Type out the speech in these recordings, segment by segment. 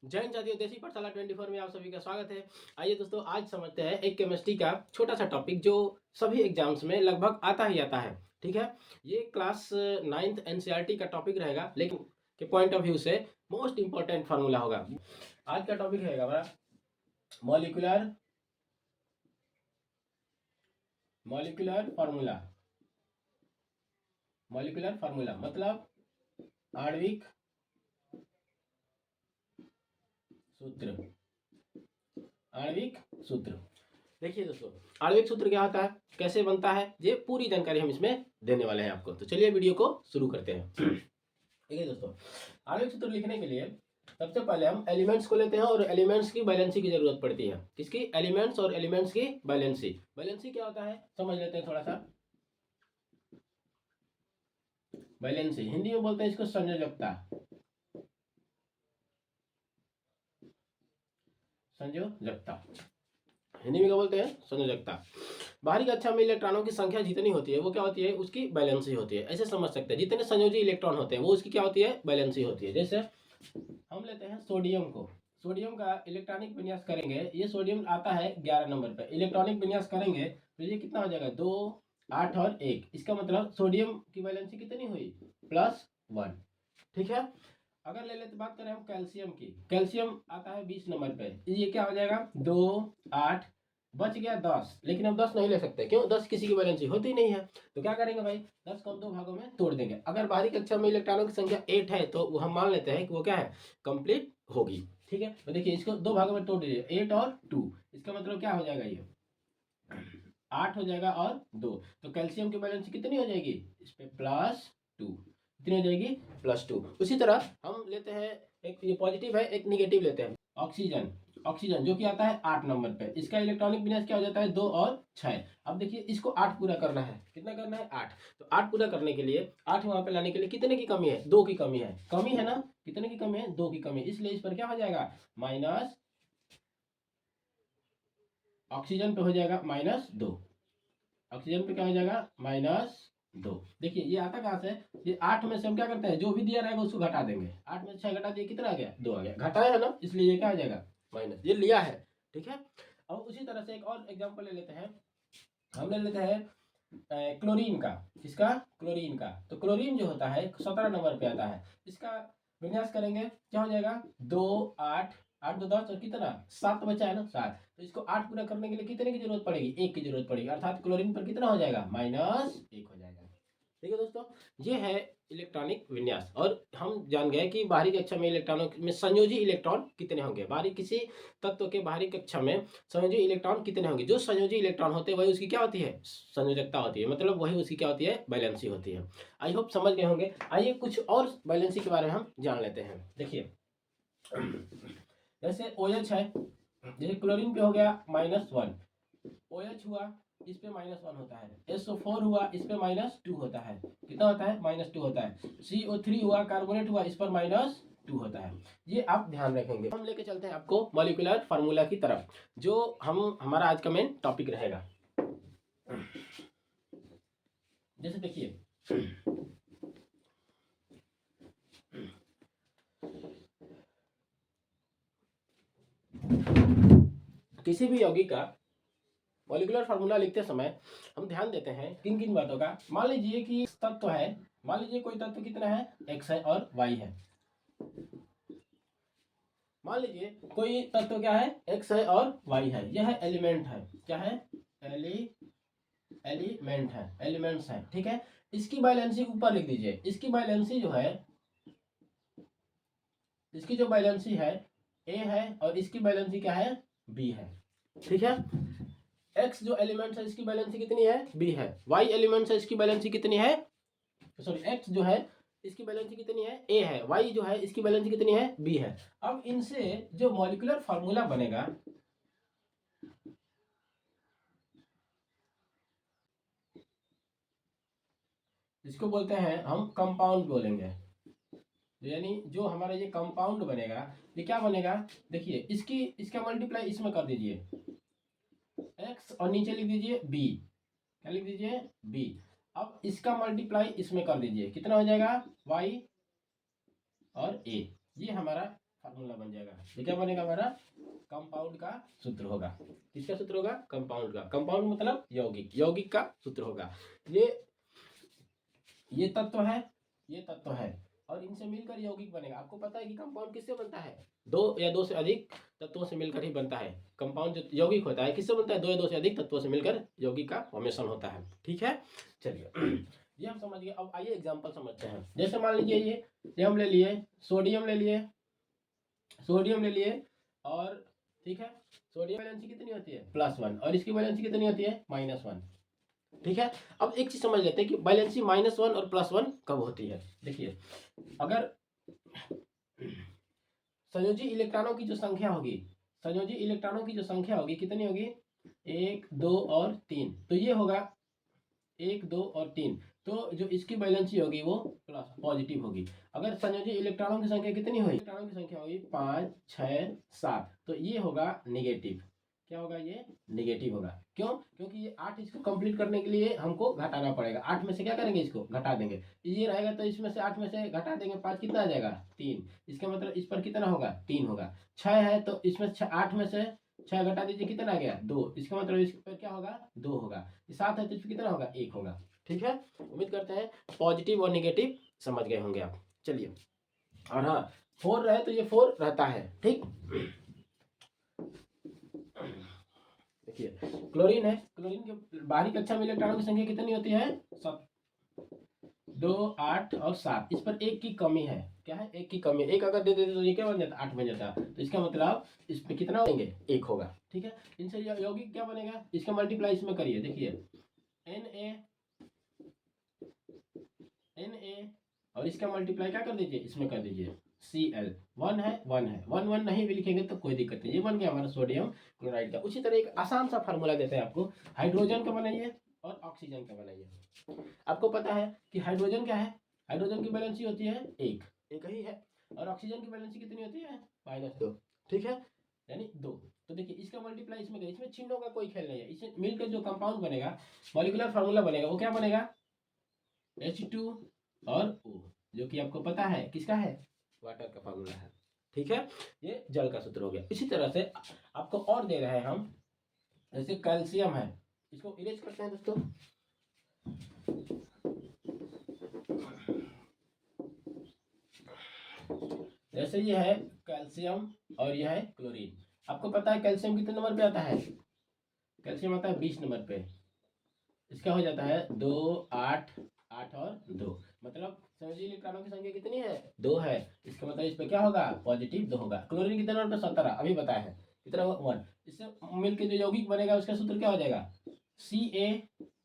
जय हिंद साथियों, देसी पाठशाला 24 में आप सभी का स्वागत है। आइए दोस्तों, आज समझते हैं एक केमिस्ट्री का छोटा सा टॉपिक जो सभी एग्जाम्स में लगभग आता ही आता है। ठीक है, ये क्लास 9th एनसीईआरटी का टॉपिक रहेगा, लेकिन के पॉइंट ऑफ व्यू से मोस्ट इंपॉर्टेंट फार्मूला होगा। आज का टॉपिक रहेगा हमारा molecular molecular formula. Molecular formula मतलब आणविक सूत्र। आणविक सूत्र, देखिए दोस्तों, आणविक सूत्र क्या होता है, कैसे बनता है, ये पूरी जानकारी हम इसमें देने वाले हैं आपको। तो चलिए वीडियो को शुरू करते हैं। ठीक है दोस्तों, आणविक सूत्र लिखने के लिए सबसे पहले हम एलिमेंट्स को लेते हैं और एलिमेंट्स की बैलेंसी की जरूरत पड़ती है। किसकी? एलिमेंट्स और एलिमेंट्स की बैलेंसी। बैलेंसी क्या होता है समझ लेते हैं थोड़ा सा। बैलेंसी हिंदी में बोलते हैं इसको संयोजकता। संयोजकता हिंदी में क्या बोलते हैं? संयोजकता। बाहरी कक्षा में इलेक्ट्रॉनों की संख्या जितनी होती है वो क्या होती है? उसकी बैलेंसी होती है। ऐसे समझ सकते हैं, जितने संयोजी इलेक्ट्रॉन होते हैं वो उसकी क्या होती है? बैलेंसी होती है। जैसे हम लेते हैं सोडियम को। सोडियम का इलेक्ट्रॉनिक विन्यास करेंगे, ये सोडियम आता है 11 नंबर पे। इलेक्ट्रॉनिक विन्यास करेंगे तो ये कितना हो जाएगा? 2, 8 और 1। इसका मतलब सोडियम की बैलेंसी कितनी हुई? +1। ठीक है। अगर ले लेते बात करें हम कैल्शियम की, कैल्शियम आता है 20 नंबर पे। ये क्या हो जाएगा? 2, 8, बच गया 10। लेकिन हम 10 नहीं ले सकते, क्यों? 10 किसी की बैलेंसी होती नहीं है। तो क्या करेंगे भाई? 10 को हम 2 भागों में तोड़ देंगे। अगर बाहरी कक्षा में इलेक्ट्रॉनों की संख्या 8 है तो वो हम मान लेते हैं कि वो क्या है? कंप्लीट होगी। ठीक है, तो देखिए इसको 2 भागों में तोड़ दीजिए, 8 और 2। इसका मतलब क्या हो जाएगा? ये 8 हो जाएगा और 2। तो कैल्शियम की बैलेंस कितनी हो जाएगी? इस पे +2। कितनी हो जाएगी? +2। उसी तरह हम लेते हैं, एक ये पॉजिटिव है, एक निगेटिव लेते हैं। ऑक्सीजन, ऑक्सीजन जो कि आता है 8 नंबर पे। इसका इलेक्ट्रॉनिक विन्यास क्या हो जाता है? 2 और 6। अब देखिए इसको 8 पूरा करना है। कितना करना है? 8। तो 8 पूरा करने के लिए, 8 वहां पे लाने के लिए कितने की कमी है? 2 की कमी है। कमी है ना? कितने की कमी है? 2 की कमी। इसलिए इस पर क्या हो जाएगा? माइनस, ऑक्सीजन पे हो जाएगा -2। ऑक्सीजन पे क्या हो जाएगा? -2। देखिए ये आता कहाँ से? ये 8 में से हम क्या करते हैं, जो भी दिया रहेगा उसको घटा देंगे। 8 में से 6 घटा दिए, कितना आ गया? 2 आ गया। घटाया है ना, इसलिए ये क्या आ जाएगा? माइनस। ये लिया है। ठीक है। अब उसी तरह से एक और एग्जांपल ले लेते हैं। हम ले लेते हैं क्लोरीन का। किसका? क्लोरीन का। तो क्लोरीन जो होता है 17 नंबर पे आता है। इसका विन्यास करेंगे, क्या हो जाएगा? 2, 8, 8 2 10 और कितना? 7 बचा है ना, 7। तो इसको 8 पूरा करने के लिए कितने की जरूरत पड़ेगी? 1 की जरूरत पड़ेगी। अर्थात क्लोरीन पर कितना हो जाएगा? -1 हो जाएगा। ठीक है दोस्तों, ये है इलेक्ट्रॉनिक विन्यास। और हम जान गए कि बाहरी कक्षा में इलेक्ट्रॉनों में संयोजी इलेक्ट्रॉन कितने होंगे। बाहरी किसी तत्व के बाहरी कक्षा में संयोजी इलेक्ट्रॉन कितने होंगे? जो संयोजी इलेक्ट्रॉन होते हैं वही उसकी क्या होती है? संयोजकता होती है। मतलब वही उसकी क्या होती है? बैलेंसी होती है। आई होप समझ गए होंगे। आइए कुछ और बैलेंसी के बारे में हम जान लेते हैं। देखिए जैसे OH है, जैसे क्लोरीन पे हो गया -1, OH हुआ इस पे -1 होता है। SO4 हुआ इस पे -2 होता है। कितना होता है? -2 होता है। CO3 हुआ, कार्बोनेट हुआ, इस पर -2 होता है। ये आप ध्यान रखेंगे। हम लेके चलते हैं आपको मॉलिक्यूलर फार्मूला की तरफ, जो हमारा आज का मेन टॉपिक रहेगा। जैसे देखिए किसी भी यौगिक का मॉलिक्यूलर फार्मूला लिखते समय हम ध्यान देते हैं किन किन बातों का। मान लीजिए कि तत्व है, मान लीजिए कोई तत्व कितना है? X है और Y है। मान लीजिए कोई तत्व क्या है? X है और Y है। यह एलिमेंट है। क्या है? एलिमेंट है, एलिमेंट्स है। ठीक है। इसकी बैलेंसी ऊपर लिख दीजिए। इसकी बैलेंसी जो है, इसकी जो बैलेंसी है A है और इसकी बैलेंसी क्या है? B है। ठीक है। X जो एलिमेंट है इसकी बैलेंसी कितनी है? B है। Y एलिमेंट है इसकी बैलेंसी कितनी है? सॉरी, X जो है इसकी बैलेंसी कितनी है? A है। Y जो है इसकी बैलेंसी कितनी है? B है। अब इनसे जो मॉलिक्यूलर फार्मूला बनेगा, इसको बोलते हैं हम कंपाउंड बोलेंगे। यानी जो हमारा ये कंपाउंड बनेगा, ये क्या बनेगा? देखिए इसका मल्टीप्लाई इसमें कर दीजिए, X और नीचे लिख दीजिए B। क्या लिख दीजिए? B। अब इसका मल्टीप्लाई इसमें कर दीजिए, कितना हो जाएगा? Y और A। ये हमारा फार्मूला बन जाएगा। ये क्या बनेगा हमारा? कंपाउंड का सूत्र होगा। किसका सूत्र होगा? कंपाउंड का। कंपाउंड मतलब यौगिक, यौगिक का सूत्र होगा। ये तत्व है, ये तत्व है, और इनसे मिलकर यौगिक बनेगा। आपको पता है कि कंपाउंड किससे बनता है? दो या दो से अधिक तत्वों से मिलकर ही बनता है। कंपाउंड जो यौगिक होता है किससे बनता है? दो या दो से अधिक तत्वों से मिलकर यौगिक का फॉर्मेशन होता है। ठीक है, चलिए ये हम समझ गए। अब आइए एग्जांपल समझते हैं। जैसे मान लीजिए ये हम ले लिए सोडियम, ले लिए सोडियम ले लिए, और ठीक है, सोडियम वैलेंसी कितनी होती है? +1, और इसकी वैलेंसी कितनी होती है? -1। ठीक है, अब एक चीज समझ लेते हैं कि वैलेंसी -1 और +1 कब होती है। देखिए, अगर संयोजी इलेक्ट्रॉनों की जो संख्या होगी, संयोजी इलेक्ट्रॉनों की जो संख्या होगी कितनी होगी? 1, 2 और 3। तो ये होगा 1, 2 और 3। तो जो इसकी वैलेंसी होगी वो प्लस पॉजिटिव होगी। अगर संयोजी इलेक्ट्रॉनों की संख्या कितनी होगी? इलेक्ट्रॉनों की संख्या होगी 5, 6, 7। तो ये होगा निगेटिव। क्या होगा? ये निगेटिव होगा। क्यों? क्योंकि ये 8 इसको कंप्लीट करने के लिए हमको घटाना पड़ेगा। 8 में से क्या करेंगे? इसको घटा देंगे। ये रहेगा तो इसमें से 8 में से घटा देंगे 5, कितना आ जाएगा? 3। इसका मतलब इस पर कितना होगा? 3 होगा। 6 है तो इसमें 8 में से 6 घटा दीजिए, कितना आ गया? 2। इसका मतलब इस पर क्या होगा? 2 होगा। 7 है तो इस पर कितना होगा? 1 होगा। ठीक है, उम्मीद करते हैं पॉजिटिव और निगेटिव समझ गए होंगे आप। चलिए, और हाँ, 4 रहे तो ये 4 रहता है। ठीक, देखिए क्लोरीन है, क्लोरीन के बाहरी कक्षा में इलेक्ट्रॉनों की संख्या कितनी होती है? 2, 8 और 7। इस पर 1 की कमी है। क्या है? 1 की कमी। 1 अगर दे देते तो ये क्या बन जाता? 8 बन जाता। तो इसका मतलब इस पे कितना देंगे? 1 होगा। ठीक है, इनसे यौगिक क्या बनेगा? इसका मल्टीप्लाई इसमें करिए। देखिए Na और इसका मल्टीप्लाई क्या कर दीजिए? इसमें कर दीजिए। Cl 1 है, 1 है, 1 1 नहीं भी लिखेंगे तो कोई दिक्कत नहीं। ये बन गया हमारा सोडियम क्लोराइड का। उसी तरह एक आसान सा फार्मूला देते हैं आपको। हाइड्रोजन का बनाइए और ऑक्सीजन का बनाइए। आपको पता है कि हाइड्रोजन क्या है? हाइड्रोजन की वैलेंसी होती है 1, एक ही है, और ऑक्सीजन की वैलेंसी कितनी होती है? -2। ठीक है, यानी 2। तो देखिए इसका मल्टीप्लाई इसमें करिए। इसमें चिन्हों का कोई खेल नहीं है। इसमें मिलकर जो कंपाउंड बनेगा, मॉलिक्यूलर फार्मूला बनेगा, वो क्या बनेगा? H2 और O, जो कि आपको पता है किसका है? वाटर का फार्मूला है। ठीक है, ये जल का सूत्र हो गया। इसी तरह से आपको और दे रहे हैं हम, जैसे कैल्शियम है, इसको इरेज करते हैं दोस्तों। जैसे ये है कैल्शियम और यह है क्लोरीन। आपको पता है कैल्शियम कितने नंबर पे आता है? कैल्शियम आता है 20 नंबर पे। इसका हो जाता है 2, 8, 8 और 2। मतलब संयोजी इलेक्ट्रॉनों की संख्या कितनी है? 2 है। इसका मतलब इस पे क्या होगा? पॉजिटिव 2 होगा। क्लोरीन कितने नंबर पे? 17, अभी बताया है। कितना होगा? 1। इससे मिलकर जो यौगिक बनेगा उसका सूत्र क्या हो जाएगा? Ca,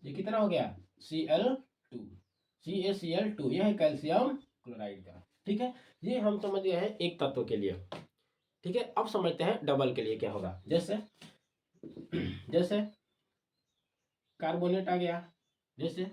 ये कितना हो गया? Cl2, CaCl2। यह है कैल्शियम क्लोराइड का। ठीक है, ये हम समझ गए हैं एक तत्व के लिए। ठीक है, अब समझते हैं डबल के लिए क्या होगा। जैसे जैसे कार्बोनेट आ गया, जैसे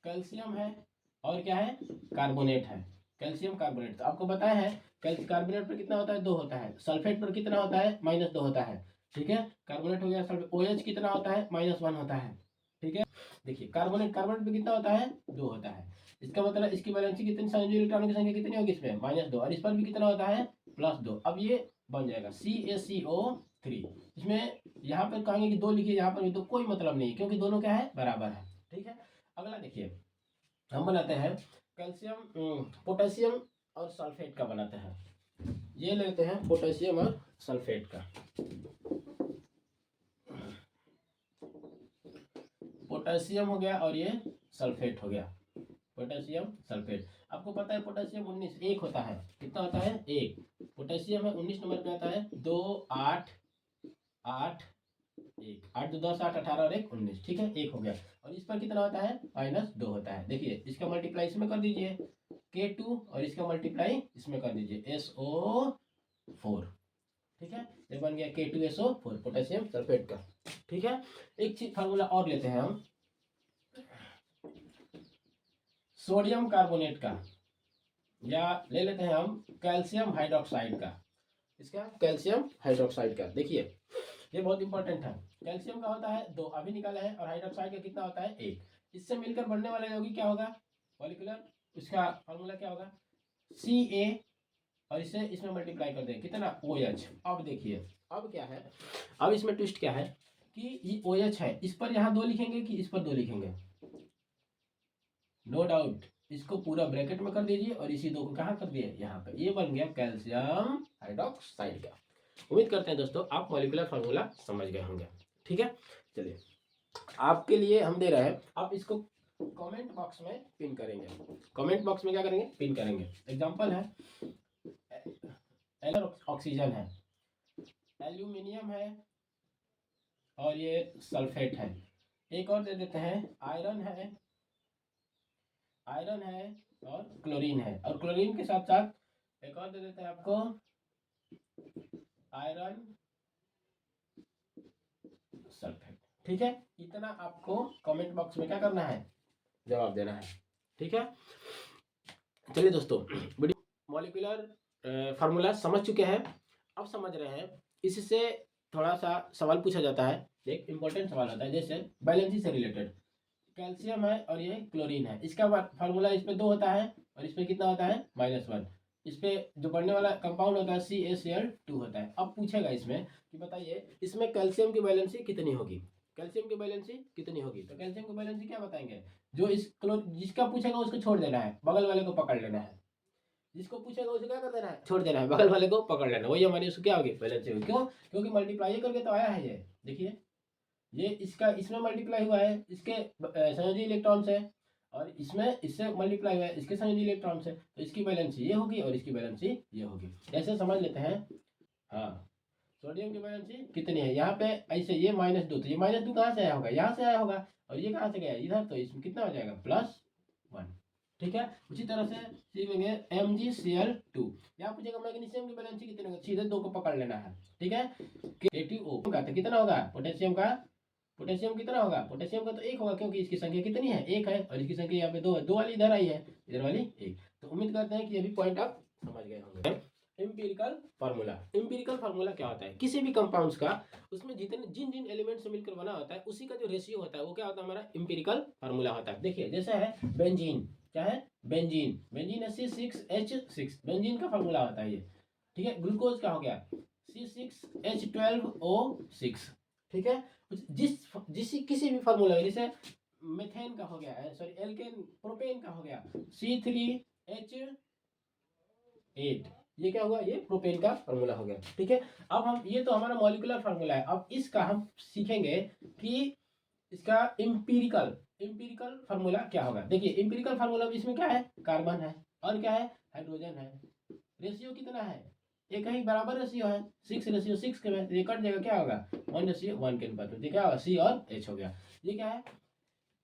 कैल्शियम है और क्या है? कार्बोनेट है। कैल्शियम कार्बोनेट, तो आपको पता है कार्बोनेट पर कितना होता है? 2 होता है। सल्फेट पर कितना होता है? -2 होता है। ठीक है, कार्बोनेट हो गया। सल्फेट OH कितना होता है? -1 होता है। ठीक है, देखिए कार्बोनेट पे कितना होता है? 2 होता है। इसका मतलब इसकी वैलेंसी कितनी, संयोजी इलेक्ट्रॉनों की संख्या कितनी होगी इसमें? -2, और इस पर भी कितना होता है? +2। अब ये बन जाएगा CaCO3। इसमें यहाँ पर कहेंगे कि 2 लिखिए, यहाँ पर भी तो कोई मतलब नहीं है, क्योंकि दोनों क्या है? बराबर है। ठीक है, अगला देखिए, हम बनाते हैं कैल्शियम पोटेशियम और सल्फेट का बनाते हैं। ये लेते हैं पोटेशियम और सल्फेट का। पोटेशियम हो गया और ये सल्फेट हो गया। Potassium sulphate. आपको पता है पोटेशियम 19, 1 होता है। कितना होता है? 1। पोटेशियम है 19 नंबर पे आता है। 2, 8, 8, 1, 8 2 10 8 18 और 1 19। ठीक है, 1 हो गया। और इस पर कितना होता है? -2 होता है। देखिए इसका मल्टीप्लाई इसमें कर दीजिए K2, और इसका मल्टीप्लाई इसमें कर दीजिए SO4। ठीक है, ये बन गया K2SO4, पोटेशियम सल्फेट का। ठीक है, एक चीज फार्मूला और लेते हैं हम सोडियम कार्बोनेट का, या ले लेते हैं हम कैल्शियम हाइड्रोक्साइड का। इसका कैल्शियम हाइड्रोक्साइड का देखिए, ये बहुत इंपॉर्टेंट है। कैल्शियम का होता है 2, अभी निकाला है, और हाइड्रोक्साइड का कितना होता है? 1। इससे मिलकर बनने वाला यौगिक क्या होगा? मॉलिक्यूलर, उसका फार्मूला क्या होगा? Ca और इसे इसमें मल्टीप्लाई कर दें कितना OH। अब देखिए अब क्या है, अब इसमें ट्विस्ट क्या है कि ये OH है, इस पर यहाँ 2 लिखेंगे कि इस पर 2 लिखेंगे, नो डाउट इसको पूरा ब्रैकेट में कर दीजिए और इसी 2 को कहाँ कर दिए यहाँ पे, ये बन गया कैल्शियम हाइड्रोक्साइड का। उम्मीद करते हैं दोस्तों आप मॉलिक्यूलर फार्मूला समझ गए होंगे। ठीक है, चलिए आपके लिए हम दे रहे हैं, आप इसको कमेंट बॉक्स में पिन करेंगे। कमेंट बॉक्स में क्या करेंगे, पिन करेंगे। एग्जांपल है ऑक्सीजन है, एल्यूमिनियम है और ये सल्फेट है। एक और दे देते हैं आयरन है, आयरन है और क्लोरीन है, और क्लोरीन के साथ साथ एक और दे देते हैं आपको आयरन सल्फेट। ठीक है, इतना आपको कमेंट बॉक्स में क्या करना है, जवाब देना है। ठीक है, चलिए दोस्तों मॉलिक्यूलर फार्मूला समझ चुके हैं, अब समझ रहे हैं। इससे थोड़ा सा सवाल पूछा जाता है, एक इंपॉर्टेंट सवाल होता है, जैसे बैलेंसी से रिलेटेड कैल्शियम है और ये क्लोरीन है, इसका फार्मूला इस पे 2 होता है और इस पे कितना होता है -1। इस पे जो बढ़ने वाला कंपाउंड होता है CaCl2 होता है। अब पूछेगा इसमें कि बताइए इसमें कैल्शियम की बैलेंसी कितनी होगी, कैल्शियम की बैलेंसी कितनी होगी। तो कैल्शियम की बैलेंसी क्या बताएंगे, जो इस जिसका पूछेगा उसको छोड़ देना है, बगल वाले को पकड़ लेना है। जिसको पूछेगा उसे क्या कर देना है, छोड़ देना है, बगल वाले को पकड़ लेना, वही हमारी उसको क्या होगी, बैलेंसी होगी। क्यों, क्योंकि मल्टीप्लाई करके तो आया है ये, देखिए ये इसका इसमें मल्टीप्लाई हुआ है, इसके संयोजी इलेक्ट्रॉन्स है, और इसमें इससे मल्टीप्लाई हुआ है, इसके संयोजी इलेक्ट्रॉन्स है, तो इसकी बैलेंसी ये होगी और इसकी बैलेंसी ये होगी। ऐसे समझ लेते हैं। हाँ, सोडियम की बैलेंसी कितनी है, यहाँ पे ऐसे ये -2, तो ये -2 कहाँ से आया होगा, यहाँ से आया होगा, और ये कहाँ से गया इधर, तो इसमें कितना हो जाएगा +1। ठीक है, उसी तरह से सीखेंगे MgCl2। यहाँ पूछेगा मैग्नीशियम की बैलेंसी कितनी होगी, सीधे 2 को पकड़ लेना है। ठीक है, KTO का तो कितना होगा, पोटेशियम का, पोटेशियम कितना होगा, पोटेशियम का तो 1 होगा, क्योंकि इसकी संख्या कितनी है, 1 है, और इसकी संख्या यहाँ पे 2 है, 2 वाली इधर आई है, इधर वाली 1। तो उम्मीद करते हैं कि ये भी पॉइंट आप समझ गए होंगे। एम्पिरिकल फार्मूला, एम्पिरिकल फार्मूला क्या होता है, किसी भी कंपाउंड्स का उसमें जितने जिन जिन एलिमेंट से मिलकर बना होता है उसी का जो रेशियो होता है वो क्या होता है, हमारा एम्पिरिकल फार्मूला होता है। देखिए जैसे है बेंजीन, क्या है बेंजीन, बेंजीन C6H6, बेंजीन का फार्मूला होता है ये। ठीक है, ग्लूकोज का हो गया C6H12O6। ठीक है, जिस किसी भी फार्मूला, जैसे मेथेन का हो गया, सॉरी एल्केन प्रोपेन का हो गया C3H8, ये क्या हुआ, ये प्रोपेन का फार्मूला हो गया। ठीक है, अब हम ये तो हमारा मॉलिक्यूलर फार्मूला है, अब इसका हम सीखेंगे कि इसका एम्पिरिकल फार्मूला क्या होगा। देखिए एम्पिरिकल फार्मूला इसमें क्या है, कार्बन है और क्या है, हाइड्रोजन है। रेशियो कितना है, एक ही बराबर रेशियो है, 6:6 के में ये कट जाएगा, क्या होगा 1:1 के अनुपात में, क्या होगा C और H हो गया। ये क्या है,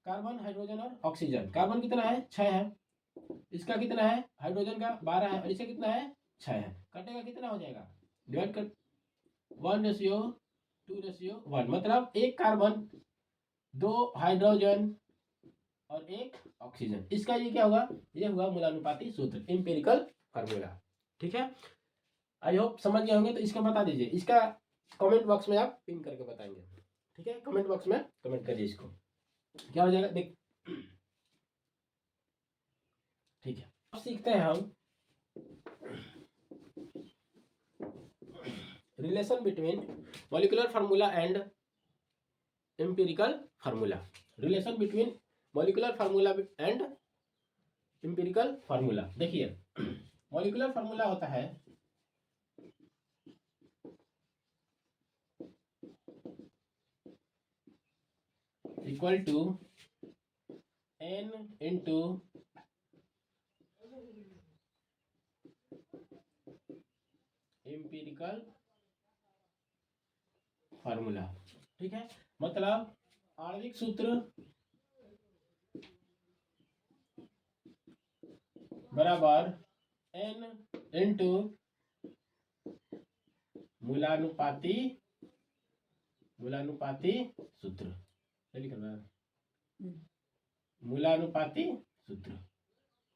कार्बन हाइड्रोजन और ऑक्सीजन। कार्बन कितना है 6 है, इसका कितना है हाइड्रोजन का 12 है, और इसका कितना है 6 है, कटेगा कितना हो जाएगा, डिवाइड कर 1:2:1, मतलब 1 कार्बन 2 हाइड्रोजन और 1 ऑक्सीजन। इसका ये क्या हुआ, ये हुआ मूलानुपाती सूत्र, एम्पिरिकल फार्मूला। ठीक है, आई होप समझ गए होंगे। तो इसका बता दीजिए, इसका कमेंट बॉक्स में आप पिन करके बताएंगे। ठीक है, कमेंट बॉक्स में कमेंट करिए इसको, क्या हो जाएगा देख। ठीक है, अब सीखते हैं हम relation between molecular formula and empirical formula. Relation between molecular formula and empirical formula. देखिए मॉलिक्यूलर फार्मूला होता है equal to N into empirical formula. ठीक है, मतलब आणविक सूत्र बराबर N इंटू मूलानुपाती सूत्र,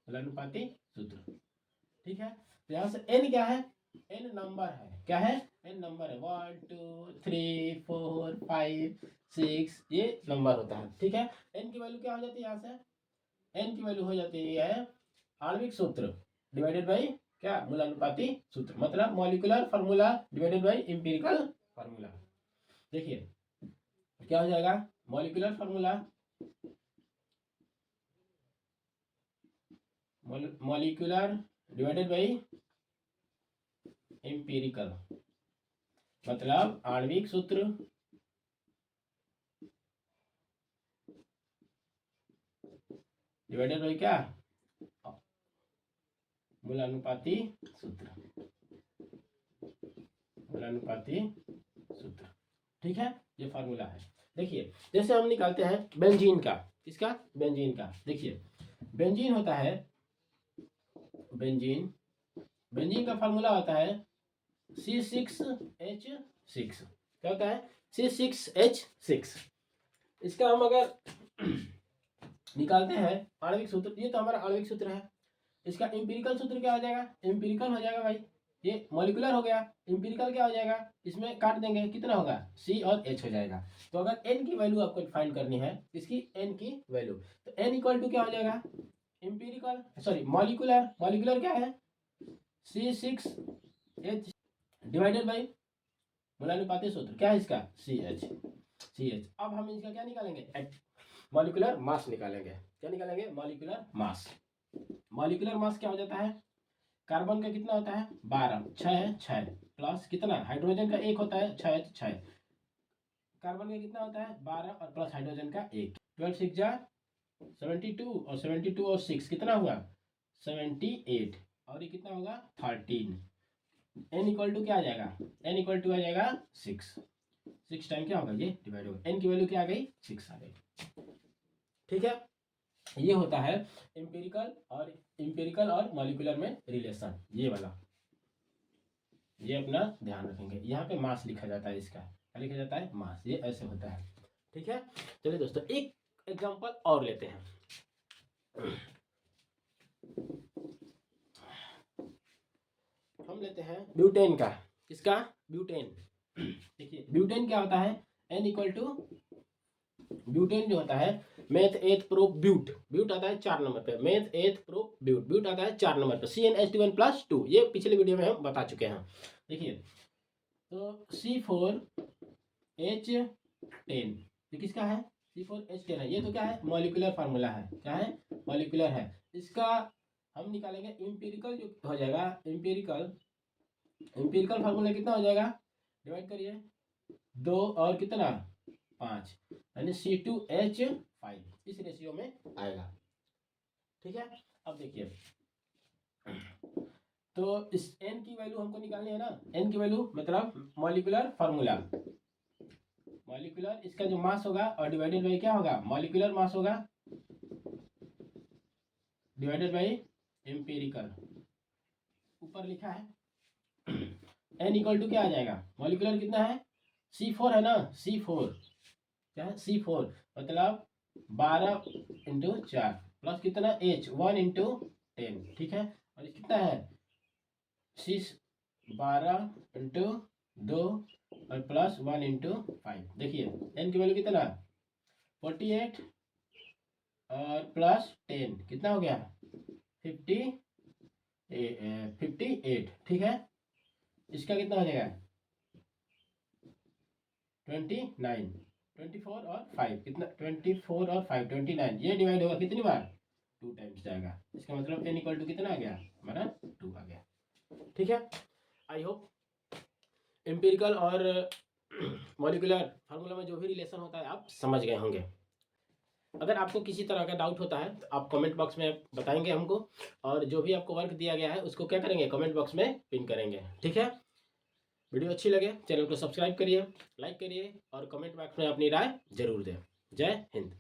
मूलानुपाती सूत्र। ठीक है, तो यहाँ से N क्या है, N नंबर है, क्या है N नंबर है, 1 2 3 4 5 6, ये नंबर होता है। ठीक है, N की वैल्यू क्या हो जाती है, यहाँ से N की वैल्यू हो जाती है आणविक सूत्र डिवाइडेड बाई क्या, मूलानुपाती सूत्र, मतलब molecular formula divided by empirical formula. देखिए क्या हो जाएगा, molecular formula, molecular divided by empirical, मतलब आणविक सूत्र डिवाइडेड बाय क्या, मूलानुपाती सूत्र, मूलानुपाती सूत्र। ठीक है, ये फार्मूला है। देखिए जैसे हम निकालते हैं बेंजीन का, किसका, बेंजीन का। देखिए बेंजीन होता है, बेंजीन, बेंजीन का फार्मूला होता है C6H6। क्या होता है, C6H6। इसका हम अगर निकालते हैं आणविक सूत्र, ये तो हमारा आणविक सूत्र है। इसका एम्पिरिकल सूत्र क्या हो जाएगा, एम्पिरिकल हो जाएगा भाई, ये मॉलिक्यूलर हो गया, एम्पिरिकल क्या हो जाएगा, इसमें काट देंगे कितना होगा, C और H हो जाएगा। तो अगर N की वैल्यू आपको फाइंड करनी है, इसकी N की वैल्यू, तो N इक्वल टू क्या हो जाएगा, एम्पिरिकल सॉरी मॉलिक्यूलर, मॉलिक्यूलर क्या है C6H डिवाइडेड बाई मूलानुपाती सूत्र, क्या है इसका CH। अब हम इसका क्या निकालेंगे, मॉलिक्यूलर मास निकालेंगे। क्या निकालेंगे, मॉलिक्यूलर मास। मॉलिक्यूलर मास क्या हो जाता है, कार्बन का कितना होता है 12, 6 प्लस कितना, हाइड्रोजन का 1 होता है 6 तो 6, कार्बन का कितना होता है 12 और प्लस हाइड्रोजन का 1, 12 6 जा 72 और 72 और 6 कितना हुआ 78 और ये कितना होगा 13। n इक्वल टू क्या आ जाएगा, n इक्वल टू आ जाएगा 6 टाइम क्या होगा, ये डिवाइड होगा, n की वैल्यू क्या आ गई 6 आ गई। ठीक है, ये होता है एम्पिरिकल और मॉलिक्यूलर में रिलेशन, ये वाला, ये अपना ध्यान रखेंगे। यहाँ पे मास लिखा जाता है, इसका क्या लिखा जाता है, मास, ये ऐसे होता है। ठीक है, चलिए दोस्तों एक एग्जांपल और लेते हैं। हम लेते हैं ब्यूटेन का, किसका, ब्यूटेन। देखिए ब्यूटेन क्या होता है, n इक्वल टू, ब्यूटेन जो होता है मेथ एथ प्रो ब्यूट, ब्यूट आता है 4 नंबर पे, मेथ एथ प्रो ब्यूट, ब्यूट आता है 4 नंबर पे, CnH2n+2, ये पिछले वीडियो में हम बता चुके हैं। देखिए तो C4H10 ये किसका है, C4H10 है, ये तो क्या है मॉलिक्यूलर फार्मूला है, क्या है मॉलिक्यूलर है। इसका हम निकालेंगे एम्पिरिकल जो हो जाएगा, एम्पिरिकल फार्मूला कितना हो जाएगा, डिवाइड करिए 2 और कितना 5, यानी C2H5 इस रेशियो में आएगा। ठीक है, अब देखिए तो इस n की वैल्यू हमको निकालनी है ना, n की वैल्यू मतलब मॉलिक्यूलर फार्मूला, मॉलिक्यूलर इसका जो मास होगा और डिवाइडेड बाई क्या होगा, मॉलिक्यूलर मास होगा डिवाइडेड बाई एम्पिरिकल, ऊपर लिखा है n इक्वल टू क्या आ जाएगा, मॉलिक्यूलर कितना है C4 है ना, C4 क्या है C4 मतलब 12 इंटू 4 प्लस कितना H 1 इंटू 10। ठीक है, और ये कितना है 12 इंटू 2 और प्लस 1 इंटू 5। देखिए n की वैल्यू कितना 48 और प्लस 10 कितना हो गया 58। ठीक है, इसका कितना हो जाएगा 29, 24 और 5 कितना 24 और 5 29, ये डिवाइड होगा कितनी बार 2 टाइम्स जाएगा। इसका मतलब n इक्वल टू कितना आ गया हमारा 2 आ गया। ठीक है, आई होप एम्पिरिकल और मॉलिक्यूलर फार्मूला में जो भी रिलेशन होता है आप समझ गए होंगे। अगर आपको किसी तरह का डाउट होता है तो आप कमेंट बॉक्स में बताएंगे हमको, और जो भी आपको वर्क दिया गया है उसको क्या करेंगे कमेंट बॉक्स में पिन करेंगे। ठीक है, वीडियो अच्छी लगे चैनल को सब्सक्राइब करिए, लाइक करिए और कमेंट बॉक्स में अपनी राय जरूर दें। जय हिंद।